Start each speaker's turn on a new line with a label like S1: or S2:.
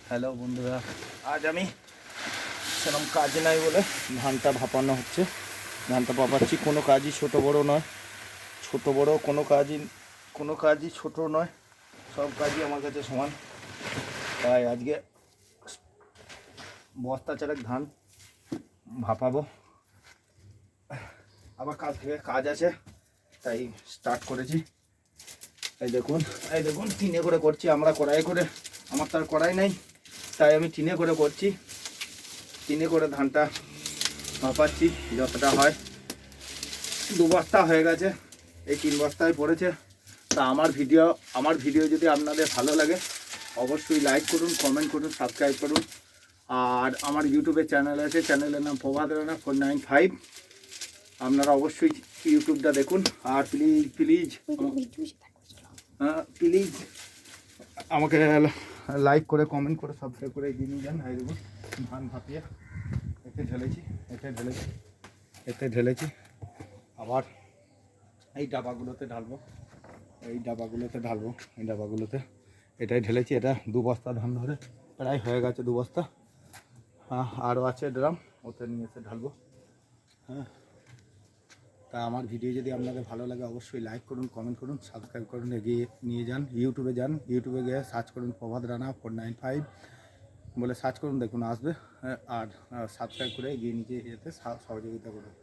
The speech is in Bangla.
S1: হ্যালো বন্ধুরা, আজ আমি সেরকম কাজ নাই বলে ধানটা ভাপানো হচ্ছে। ধানটা ভাপাচ্ছি, কোনো কাজই ছোট বড় নয়, ছোট বড় কোনো কাজই ছোট নয়, সব কাজই আমার কাছে সমান। তাই আজকে বস্তা চারেক ধান ভাপাবো। আবার কাজ থেকে কাজ আছে, তাই স্টার্ট করেছি। এই দেখুন টিনে করে করছি, আমরা কড়াই করে, আমার তো আর কড়াই নাই, তাই আমি টিনে করে করছি। টিনে করে ধানটা ভাপাচ্ছি, যতটা হয়। 2 বস্তা হয়ে গেছে, এই 3 বস্তায় পড়েছে। তা আমার ভিডিও যদি আপনাদের ভালো লাগে অবশ্যই লাইক করুন, কমেন্ট করুন, সাবস্ক্রাইব করুন। আর আমার ইউটিউবে চ্যানেল আছে, চ্যানেলের নাম প্রভাত রানা 495। আপনারা অবশ্যই ইউটিউবটা দেখুন। আর প্লিজ প্লিজ আমাকে লাইক করে, কমেন্ট করে, সাবস্ক্রাইব করে এগিয়ে নিয়ে যান। এই দেখুন ধান ভাপিয়ে এতে ঢেলেছি। আবার এই ডাবাগুলোতে এটাই ঢেলেছি। এটা 2 বস্তা ধান ধরে প্রায় হয়ে গেছে, 2 বস্তা। হ্যাঁ, আরও আছে ড্রাম, ওতে নিয়ে এসে ঢালবো। হ্যাঁ, তা আমার ভিডিও যদি আপনাদের ভালো লাগে অবশ্যই লাইক করুন, কমেন্ট করুন, সাবস্ক্রাইব করুন, এগিয়ে নিয়ে যান। ইউটিউবে গিয়ে সার্চ করুন প্রভাত রানা 495 বলে সার্চ করুন, দেখুন আসবে। আর সাবস্ক্রাইব করে এগিয়ে নিয়ে যেতে সহযোগিতা করুন।